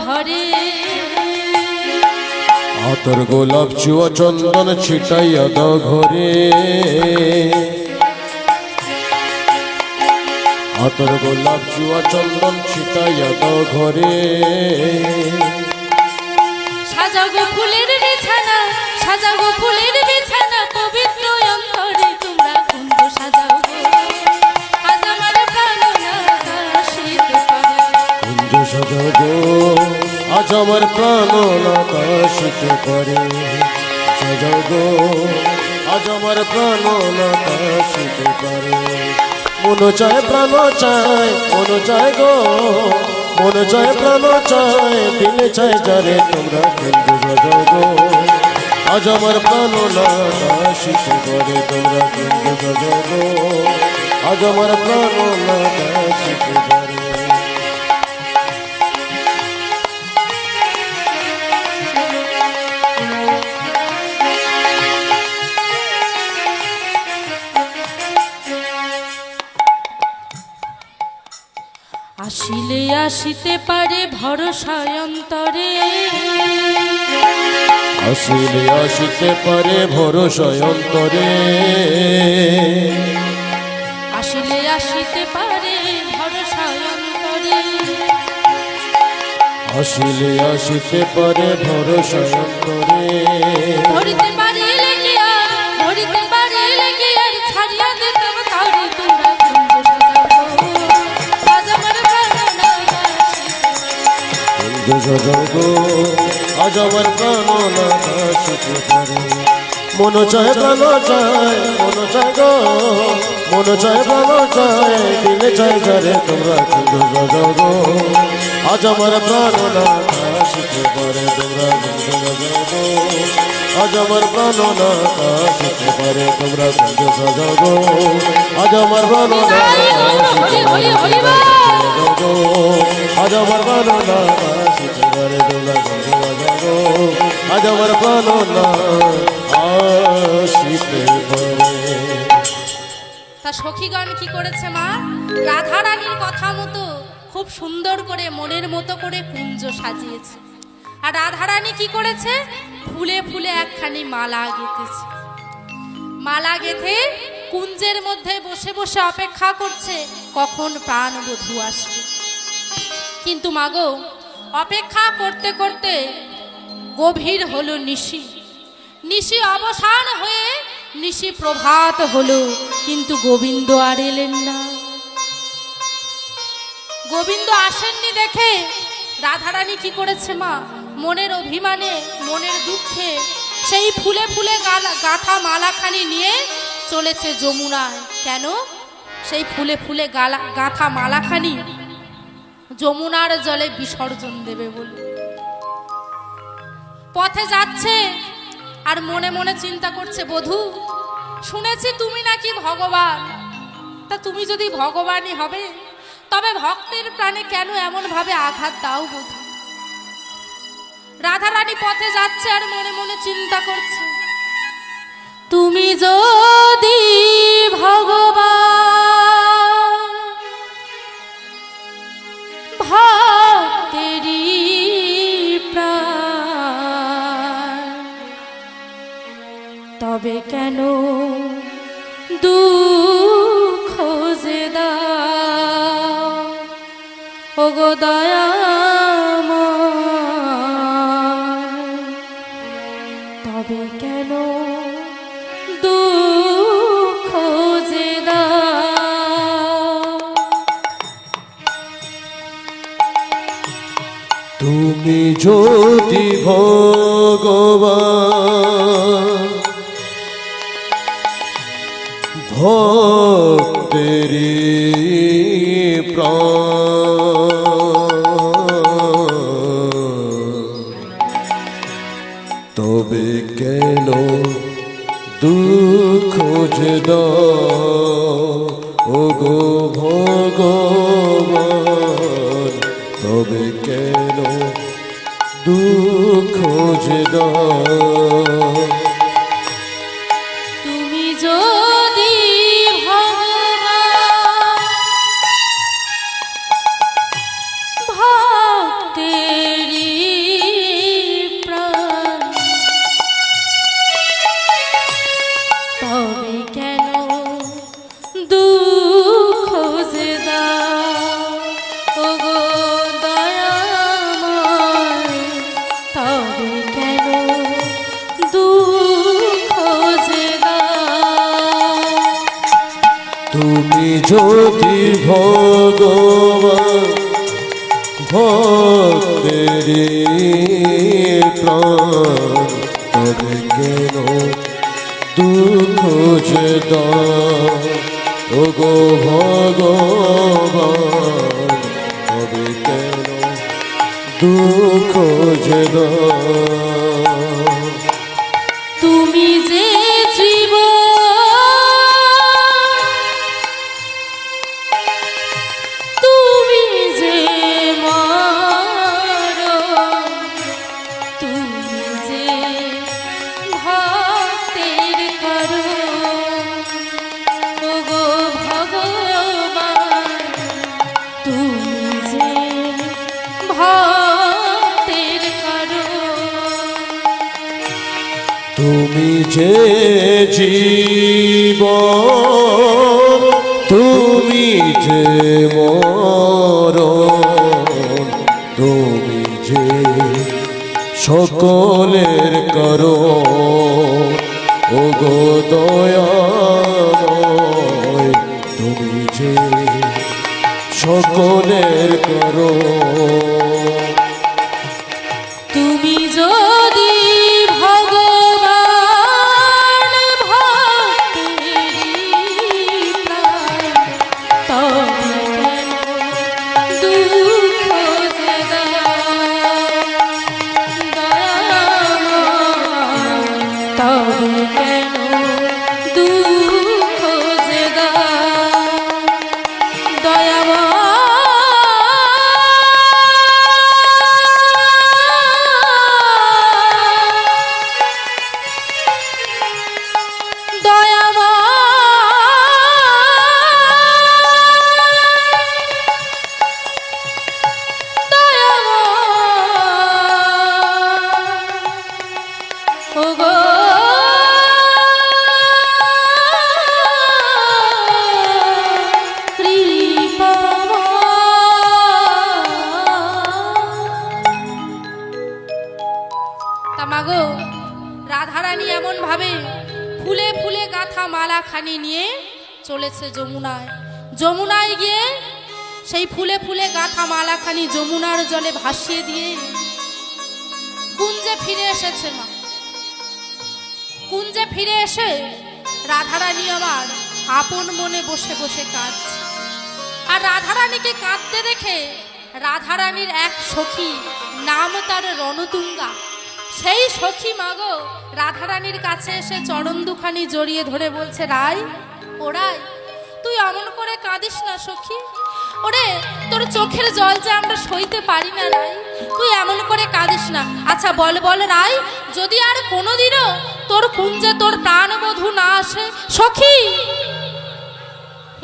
ঘরে। আতর গোলাপ চুয়া চন্দন ছিটাইয়া দাও ঘরে, আতর গোলাপ চুয়া চন্দন ছিটাইয়া দাও ঘরে। সাজাগো ফুলের বিছানা, সাজাগো ফুলের বিছানা, পবিত্র অন্তরে তোমরা কুঞ্জ সাজাও গো। আজ আমার প্রাণনাথ আসিতে পারে, কুঞ্জ সাজাও গো, আজ আমার প্রাণনাথ আসিতে পারে। সাজাও গো, আজ আমার প্রাণনাথ আসিতে পারে। মন চায় প্রাণ চায়, মন চায় গো, মন চায় প্রাণ চায়, দিলে চায় যারে তোমরা কুঞ্জ সাজাও গো, আজ আমার প্রাণনাথ আসিতে পারে। তোমরা কুঞ্জ সাজাও গো, আজ আমার প্রাণনাথ আসিতে পারে। আসিলে আসিতে পারে ভরসা অন্তরে, আসিলে আসিতে পারে ভরসা অন্তরে, আসিলে আসিতে পারে ভরসা অন্তরে। আসিলে আসিতে পারে ভরসা অন্তরে। ধরিতে পারিলে কি আর, ধরিতে পারিলে কি আর, ছাড়িয়া দিতাম তারে তোমরা কুঞ্জ সাজাও গো। আজ আমার প্রাণনাথ আসিতে পারে। কুঞ্জ সাজাও গো, আজ আমার প্রাণনাথ আসিতে পারে। মন চায় প্রাণ চায়, মন চায় গো, মন চায় প্রাণ চায়, দিলে চায় যারে তোমরা কুঞ্জ সাজাও গো, আজ আমার প্রাণনাথ আসিতে পারে। তোমরা কুঞ্জ সাজাও গো, আজ আমার প্রাণনাথ আসিতে পারে। তোমরা কুঞ্জ সাজাও গো, আজ আমার প্রাণনাথ আসিতে পারে। আজ আমার প্রাণনাথ আসিতে পারে। তোমরা কুঞ্জ সাজাও গো, আজ আমার প্রাণনাথ আসিতে পারে। তা সখীগণ কি করেছে মা? রাধা রানীর কথা মতো খুব সুন্দর করে মনের মতো করে কুঞ্জ সাজিয়েছে। আর রাধা রানী কি করেছে? ফুলে ফুলে একখানি মালা গেঁথেছে। মালা গেঁথে কুঞ্জের মধ্যে বসে বসে অপেক্ষা করছে কখন প্রাণবধূ আসবে। কিন্তু মাগো, অপেক্ষা করতে করতে গভীর হলো নিশি, নিশি অবসান হয়ে নিশি প্রভাত হলো, কিন্তু গোবিন্দ আর এলেন না। গোবিন্দ আসেননি দেখে রাধারানী কি করেছে মা? মনের অভিমানে, মনের দুঃখে সেই ফুলে ফুলে গাঁথা মালাখানি নিয়ে চলেছে যমুনায়। কেন? সেই ফুলে ফুলে গাঁথা মালাখানি যমুনার জলে বিসর্জন দেবে বলে পথে যাচ্ছে। আর মনে মনে চিন্তা করছে, বধূ শুনেছি তুমি নাকি ভগবান, তা তুমি যদি ভগবানই হবে তবে ভক্তের প্রাণে কেন এমন ভাবে আঘাত দাও বধূ? রাধারানী পথে যাচ্ছে আর মনে মনে চিন্তা করছে, তুমি যদি ভগবান, ভক্তেরই প্রাণ, তবে কেন দুঃখ যে দাও ওগো দয়াময়, তবে কেন দুঃখ যে দাও? তুমি যদি ভগবান, ভক্তেরই প্রাণ, তবে কেন দুঃখ যে দাও ওগো ভগবান, তবে কেন দুঃখ যে দাও? তুমি যদি ভগবান, ভক্তের যদি ভগবান ভক্তেরি প্রাণ তবে কেন দুঃখ যে দাও ওগো ভগবান তবে কেন দুঃখ যে দাও তুমি যে জীব তুমি যে মরণ, তুমি যে ভক্তের করণ, ওগো ভগবান তুমি যে ভক্তের করণ। তুমি যে জীবন তুমি যে মরণ তুমি যে সকলের করো ওগো দয়াময় তুমি যে সকলের করো তুমি যদি ভগবান ভক্তেরি প্রাণ, তবে কেন দুঃখ যে দাও দয়াময়, তবে কেন দুঃখ যে দাও দয়াময়। মাগো রাধারানী এমন ভাবে ফুলে ফুলে গাঁথা মালাখানি নিয়ে চলেছে যমুনায়। যমুনায় গিয়ে সেই ফুলে ফুলে গাঁথা মালাখানি যমুনার জলে ভাসিয়ে দিয়ে কুঞ্জে ফিরে এসেছে মা। কুঞ্জে ফিরে এসে রাধারানী আমার আপন মনে বসে বসে কাঁদছে। আর রাধারানীকে কাঁদতে দেখে রাধারানীর এক সখী, নাম তার রণতুঙ্গা, সেই সখী মাগো রাধারানীর কাছে এসে চরণ দুখানি জড়িয়ে ধরে বলছে, রাই ও রাই, তুই অমন করে কাঁদিস না সখী। ওরে তোর চোখের জল যে আমরা সইতে পারি না রাই, তুই এমন করে কাঁদিস না। আচ্ছা বল বল রাই, যদি আর কোনোদিনও তোর কুঞ্জে তোর প্রাণবধূ না আসে। সখী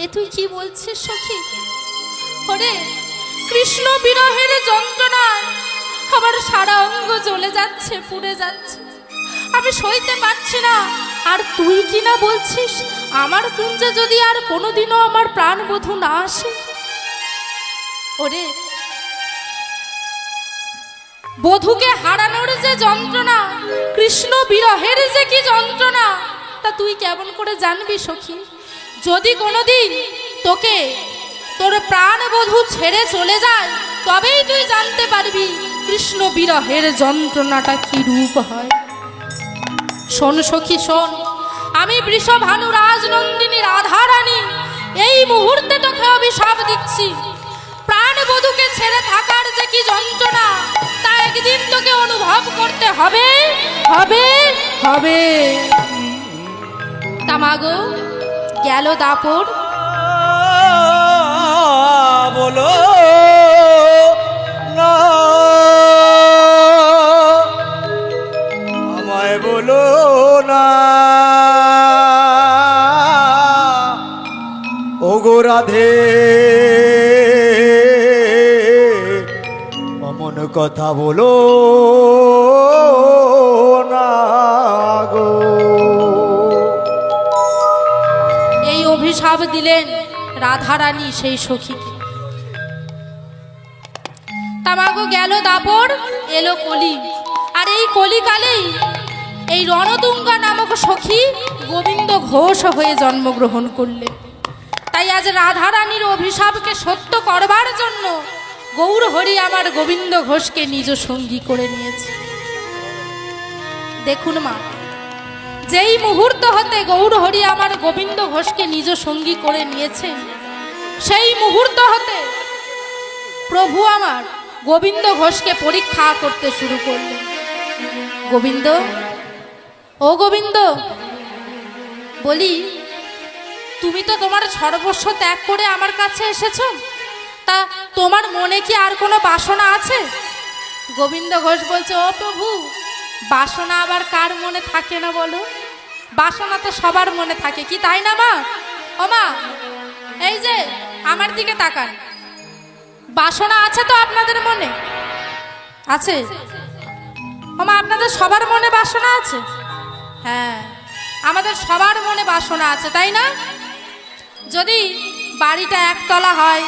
এ তুই কি বলছিস সখী? ওরে কৃষ্ণ বিরহের যন্ত্রণায় আমার সারা অঙ্গ জ্বলে যাচ্ছে, পুড়ে যাচ্ছে, আমি সইতে পারছি না। আর তুই কি না বলছিস আমার কুঞ্জে যদি আর কোনোদিনও আমার প্রাণবধূ না আসে। ওরে বধূকে হারানোর যে যন্ত্রণা, কৃষ্ণ বিরহের যে কি যন্ত্রণা, তা তুই কেমন করে জানবি সখী? যদি কোনোদিন তোকে তোর প্রাণবধূ ছেড়ে চলে যায়, তবেই তুই জানতে পারবি কৃষ্ণ বিরহের যন্ত্রণাটা কি রূপ হয়। শোন সখী শোন, আমি বৃষভানু রাজনন্দিনী রাধারানী এই মুহূর্তে তোকে অভিশাপ দিচ্ছি। প্রাণবধূকে ছেড়ে থাকার যে কি যন্ত্রণা, তা একদিন তোকে অনুভব করতে হবে হবে হবে। তামাগো গেল দাপর, বলো না আমায় বলো না ওগো রাধে, অমন কথা বলো না গো। এই অভিশাপ দিলেন রাধারানী সেই সখীকে। তামাগো গেল দাপর, এলো কলি। আর এই কলিকালেই এই রণতুঙ্গা নামক সখী গোবিন্দ ঘোষ হয়ে জন্মগ্রহণ করলেন। তাই আজ রাধা রানীর অভিশাপকে সত্য করবার জন্য গৌর হরি আমার গোবিন্দ ঘোষকে নিজ সঙ্গী করে নিয়েছে। দেখুন মা, যেই মুহূর্ত হতে গৌর হরি আমার গোবিন্দ ঘোষকে নিজ সঙ্গী করে নিয়েছে, সেই মুহূর্ত হতে প্রভু আমার গোবিন্দ ঘোষকে পরীক্ষা করতে শুরু করলেন। গোবিন্দ, ও গোবিন্দ, বলি তুমি তো তোমার সর্বস্ব ত্যাগ করে আমার কাছে এসেছো, তা তোমার মনে কি আর কোনো বাসনা আছে? গোবিন্দ ঘোষ বলছে, ও প্রভু, বাসনা আবার কার মনে থাকে না বলো? বাসনা তো সবার মনে থাকে, কি তাই না মা? ও মা, এই যে আমার দিকে তাকান, বাসনা আছে তো আপনাদের মনে? আছে? ও মা, আপনাদের সবার মনে বাসনা আছে? হ্যাঁ, আমাদের সবার মনে বাসনা আছে, তাই না? যদি বাড়িটা একতলা হয়,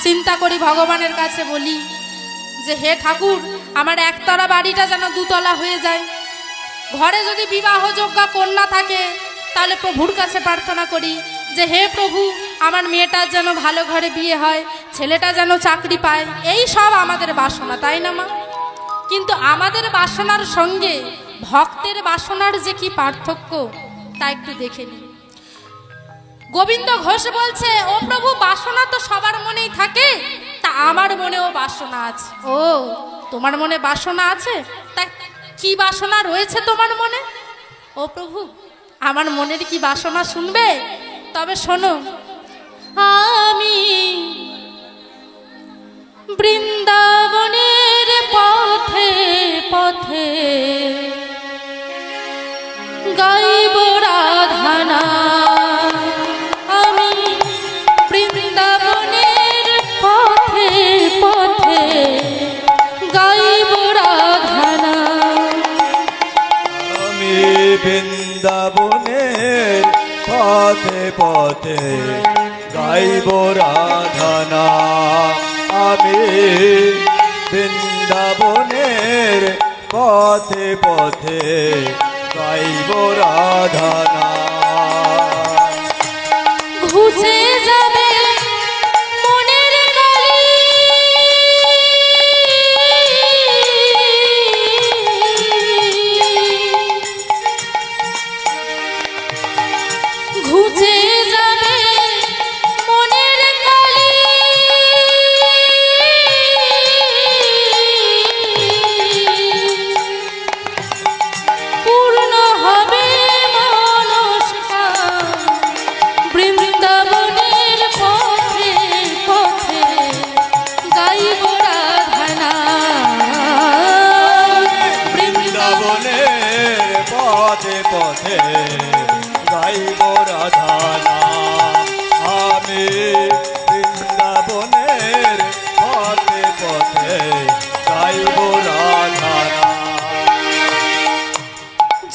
চিন্তা করি ভগবানের কাছে বলি যে হে ঠাকুর, আমার একতলা বাড়িটা যেন দুতলা হয়ে যায়। ঘরে যদি বিবাহযোগ্য কন্যা থাকে, তাহলে প্রভুর কাছে প্রার্থনা করি যে হে প্রভু, আমার মেয়েটার যেন ভালো ঘরে বিয়ে হয়, ছেলেটা যেন চাকরি পায়। এই সব আমাদের বাসনা, তাই না মা? কিন্তু আমাদের বাসনার সঙ্গে ভক্তের বাসনার যে কি পার্থক্য, তা একটু দেখে নিই। গোবিন্দ ঘোষ বলছে, ও প্রভু, বাসনা তো সবার মনেই থাকে, তা আমার মনেও বাসনা আছে। ও, তোমার মনে বাসনা আছে? তা কি বাসনা রয়েছে তোমার মনে? ও প্রভু, আমার মনের কি বাসনা শুনবে? তবে শোনো, আমি বৃন্দাবনের পথে পথে গাইব রাধা নাম। আমি বৃন্দাবনের পথে পথে গাইব রাধা নাম। আমি বৃন্দাবনের পথে পথে গাইব রাধা নাম। আমি বৃন্দাবনের পথে পথে গাইব রাধা নাম। ঘুচে যাবে মনের কালি, ঘুচে যাবে মনের কালি, পূর্ণ হবে মনস্কার। বৃন্দাবনের পথে পথে গাইব রাধা নাম। বৃন্দাবনের পথে পথে গাইব রাধা নাম। আমি বৃন্দাবনের পথে পথে গাইব রাধা নাম।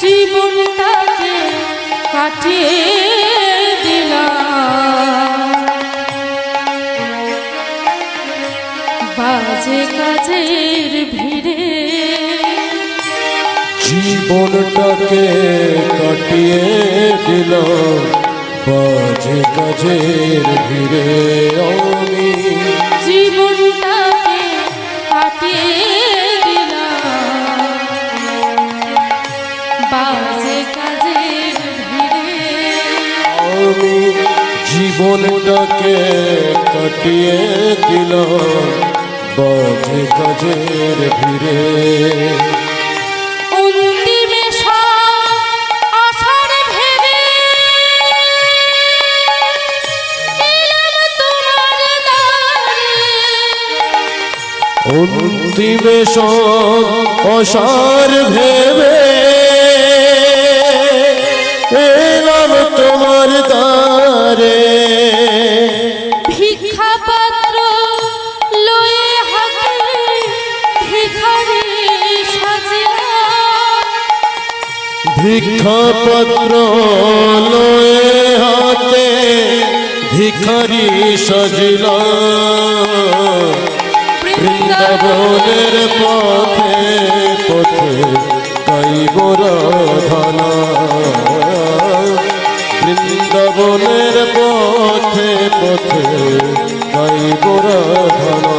জীবনটাকে কাটিয়ে দিলাম বাজে কাজের ভিড়ে। জীবনটাকে কাটিয়ে দিলাম বাজে কাজের ভিড়ে। আমি জীবনটাকে কাটিয়ে দিলাম বাজে কাজের ভিড়ে। আমি জীবনটাকে কাটিয়ে দিলাম বাজে কাজের ভিড়ে। অন্তিমে সব আশার ভেবে এলাম তোমার দ্বারে। অন্তিমে সব অসার ভেবে এলাম তোমার দ্বারে। ভিক্ষা পাত্র লয়ে হাতে ভিখারি সাজিলাম। ভিক্ষাপত্র লয়ে হাতে ভিখারি সাজিলাম। বৃন্দাবনের পথে পথে গাইব রাধা নাম। বৃন্দাবনের পথে পথে গাইব রাধনা।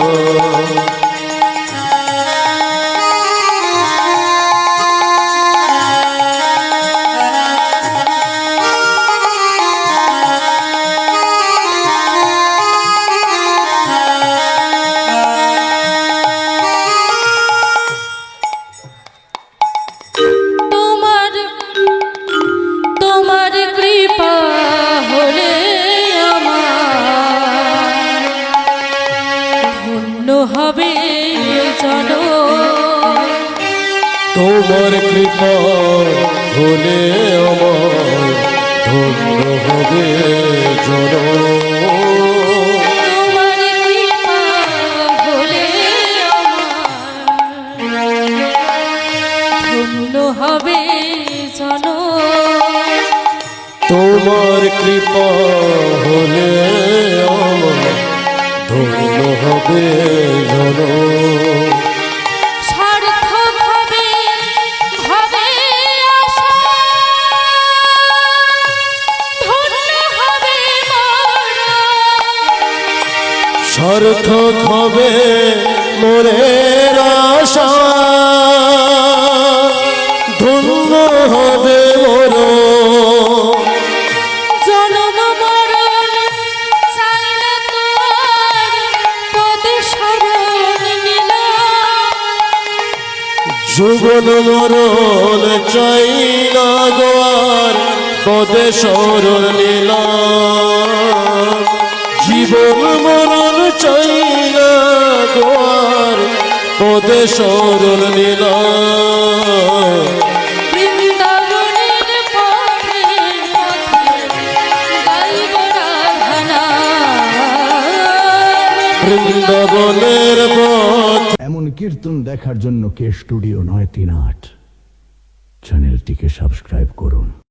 তোমার তোমার কৃপা হলে আমার ধন্য হবে জন। তোমার কৃপা হলে আমার ধন্য হবে জন। তোমার কৃপা হলে আমার ধন্য হবে জন। তোমার কৃপা হলে আমার ধন্য হবে জন। সার্থক হবে হবে আশা, ধন্য হবে মরণ। সার্থক হবে মোরের আশা, ধন্য হবে মোর। জনম মরণ চাই না তোর পদে শরণ নিলাম। জীবন মরণ চাই না গোয়ার পদে শরণ নিলাম। জীবন মরণ চাই না গোয়ার পদে শরণ নিলাম। বৃন্দাবনের পথে পথে গাইব রাধনা। বৃন্দাবনের পথ। এমন কীর্তন দেখার জন্য কে স্টুডিও 938 চ্যানেলটিকে সাবস্ক্রাইব করুন।